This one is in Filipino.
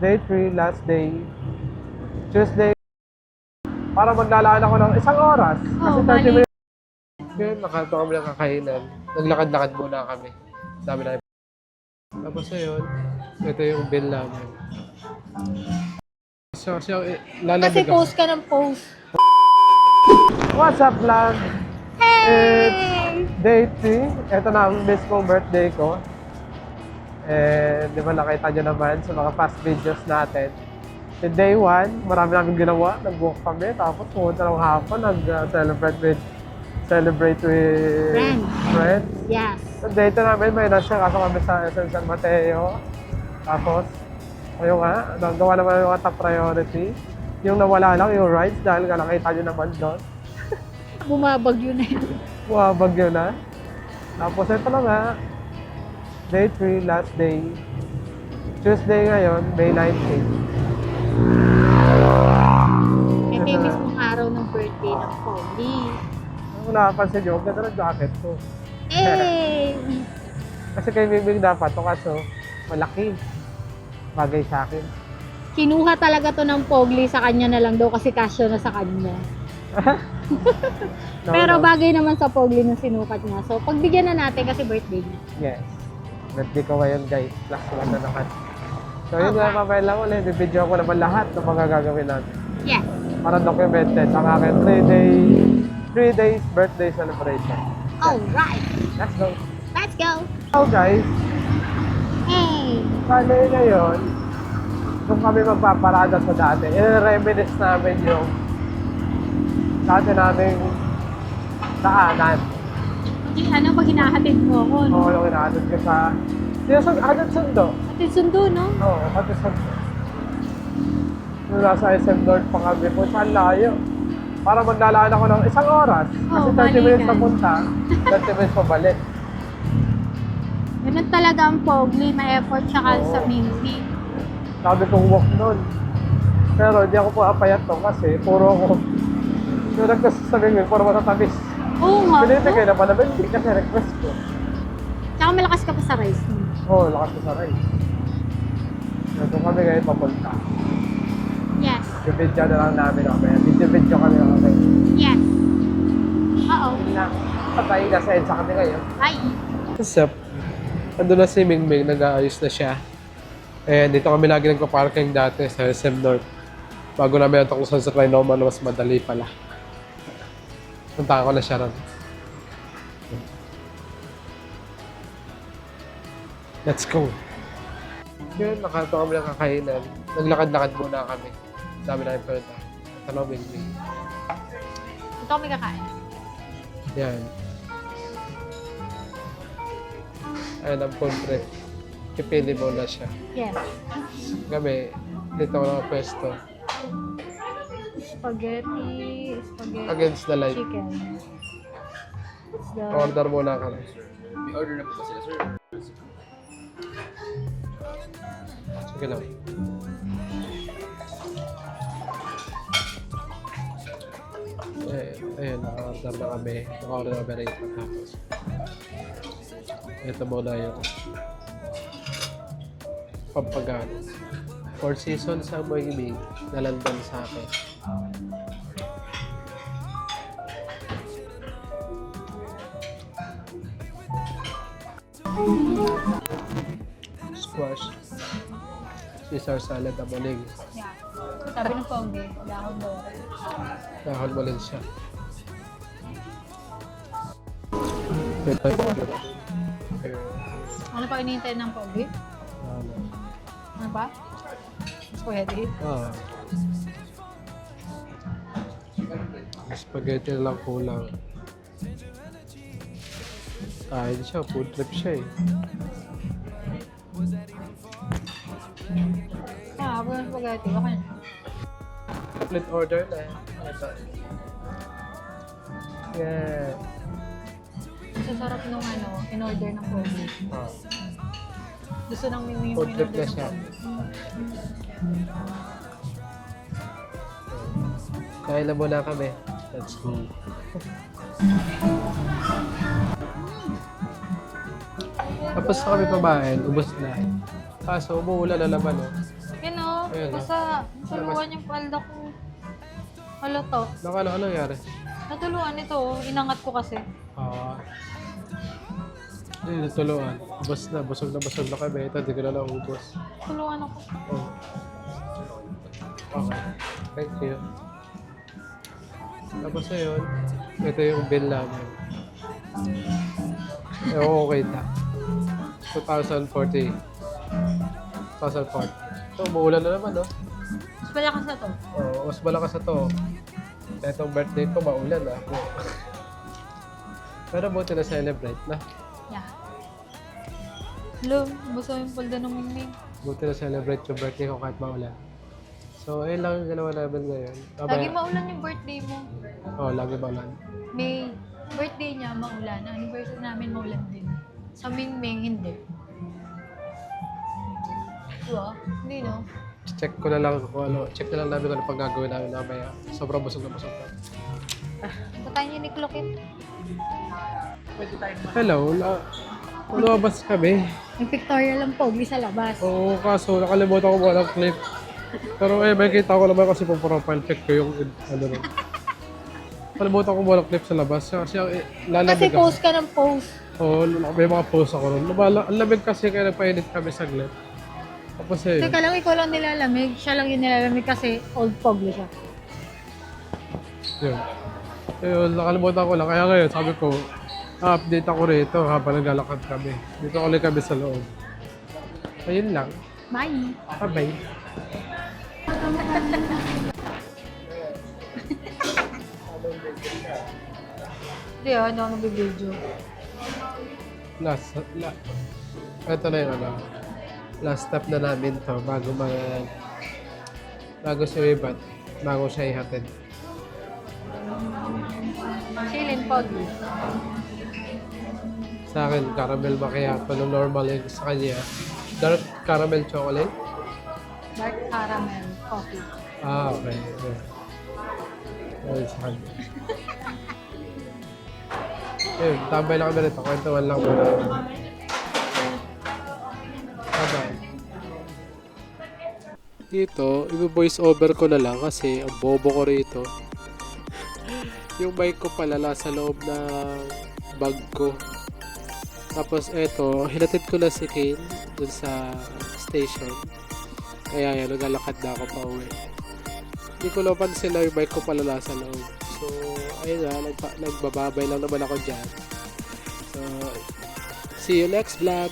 Day 3, last day. Tuesday. Para maglalaan ako ng isang oras. Kasi 30 minutes. Yun, nakato kami ng kakainan. Naglakad-lakad muna kami. Dami na. Tapos ayun, ito yung bill namin. So, Kasi post ka ng post. What's up, vlog? Hey! Day 3. Ito na ang mismong birthday ko. Di ba nakita nyo naman sa mga past videos natin. Yung day 1, marami namin ginawa. Nag-walk kami. Tapos pumunta ng hapon. Celebrate with friends. Yes. Yung day 2 namin, may nasa kaso kami sa SM San Mateo. Tapos, ayun nga, nagawa naman yung mga top priority. Yung nawala lang, yung rides, dahil nakita nyo naman doon. Bumabagyo na yun. Bagyo na. Tapos ito na nga, day 3, last day. Tuesday ngayon, May 19. Ito yung mismong araw ng birthday ng Pogi. Kung nakapansin nyo, ganda ng jacket ko. Hey! Kasi kay Miming dapat to kaso malaki. Bagay sa akin. Kinuha talaga to ng Pogli sa kanya na lang daw kasi kasya na sa kanya. No, Pero no. bagay naman sa Pogli nung sinukat niya. So, pagbigyan na natin kasi birthday niya. Yes. Birthday ko ngayon guys. Last one na naman. So yun nga, mamaya lang ulit. Bibidyo ko naman lahat ng mga gagawin natin. Yes. Para documented ang aking 3 days birthday celebration. Alright. Let's go. Let's go. So guys, Hey! bale ngayon, kung kami magpaparada sa dati, i-reminisce namin yung dati naming daanan. Ano pag hinahatid mo ako, no? Oo, yung inaatid ko sa Atid Sundo. Atid sundo, no? Oo, Atid Sundo. Nung nasa SM North pa kami po, saan layo? Para maglalaan ako ng isang oras. Kasi 30 minutes balikan. papunta, 30 minutes pabalik. Ganun talaga ang Pogli, may effort siya Oo. sa music. Sabi kong walk nun. Pero hindi ako po apayat to kasi puro ako. Yung request sa Mingwing, puro matatamis. Oo nga. Binibigay naman na hindi kasi request ko. Tsaka malakas ka pa sa rice mo. Oo, lakas ko sa rice. Ito kami ngayon papunta. Yes. Video na lang namin kami. Video kami kami. Yes. Oo. Yun lang. Patay na sa EDSA kami ngayon. Hi. What's up? Ando na si Mingming, nag-aayos na siya. Dito kami lagi nagpa-parking dati sa SM North. Bago namin ito kung saan sa Trinoma na mas madali pala. Punta ko na siya ron. Let's go. Yun, nakato kami ng kakainan. Naglakad-lakad muna kami. Dami na yung pwede. Hello, Mingming. Ito kami kakain. Yan. Ayan ang pulpre. Pipili mo na siya. Yes. Kami, dito ako na pwesto. Spaghetti Against the light. chicken. Order muna kami. May order na po ba sila, sir? Sige lang. Ayun, naka-order na kami. Naka-order na kami rito. Tapos, ito muna yung pampagano. 4 seasons ang magiging nalandan sa akin. Squash. Caesar salad ang maling. Yeah. Sabi ng Pogli, dahon daw. Dahon mo lang siya. Ito yung Ano pa inihintay ng Pogli? Ano ba? Spaghetti? Spaghetti na lang kulang. Kain siya, food trip siya eh. Ako ng spaghetti. Okay na. Complete order na. Ito. Yeah. Sasarap nung in-order ng Pogli. Gusto nang may Food trip na siya. Kain na muna kami. Let's go. Tapos na kami kumain, ubos na. Kaso umuulan na naman oh. Yun o, Ayun, Basta, tuluan yung palda ko. Hala to. Ano nangyari? Natuluan ito, oh. Inangat ko kasi. Hindi, natuluan. Busog na kami. Ito, di ko na naubos. Tuluan ako. Oh. Okay. Thank you. Tapos na yun, ito yung bill namin. Ewan ko kita. 2040. 2004. Ito, umuulan na naman, no? Mas malakas na to. Oo, mas malakas na to. Itong birthday ko, maulan, ah. Pero buti na celebrate na. Yeah. Hello, basta yung palda ng Mingming. Buti na celebrate yung birthday ko kahit maulan. So, ayun lang yung ginawa namin ngayon. Lagi maulan yung birthday mo. Oo, lagi maulan. May birthday niya maulan. Ang anniversary namin maulan din. Sa Mingming, hindi. Diba? Hindi, no? Check ko na lang kung ano. Check na lang namin kung ano pang gagawin namin mamaya. Sobrang busog na busog na. Ito tayo ni Klokit. Hello, lumabas kami. May pictorial lang pogi sa labas. Oo, kaso nakalimutan ko walang clip. Pero may kita ko naman kasi pang profile check ko yung ano rin. Nakalimutan ko walang clip sa labas. Kasi lalamig Kasi ako. post ka ng post. Oo, may mga post ako ron. Ang lamig kasi kaya nagpainit kami saglit. Tapos eh, Teka lang, ikaw lang nilalamig. Siya lang yung nilalamig kasi old pogli siya. yun. Ayun, nakalimutan ko lang. Kaya ngayon, sabi ko, update ako rito habang naglalakad kami. Dito ulit kami sa loob. Ayun lang. Bye! Bye-bye. Hindi hindi ako nabibidyo. Ito na yung ano. Last stop na namin to bago siya ibat, bago siya ihatid. Chillin pogli. Sa akin, caramel macchiato na normal yung sa kanya. Dark caramel chocolate. Dark caramel coffee. Okay. Yeah. Ayun sa kanya. Ayun, tambay lang kami rito. Kwentuhan lang muna. Bye-bye. Dito, i-voice over ko na lang kasi ang bobo ko rito. Yung bike ko pala nasa loob ng bag ko. Tapos eto, hinatid ko na si Kane dun sa station. Kaya yan, naglalakad na ako pa uwi. Hindi ko napansin na yung bike ko pala nasa loob. So, ayun na, nagbababay lang naman ako dyan. So, see you next vlog!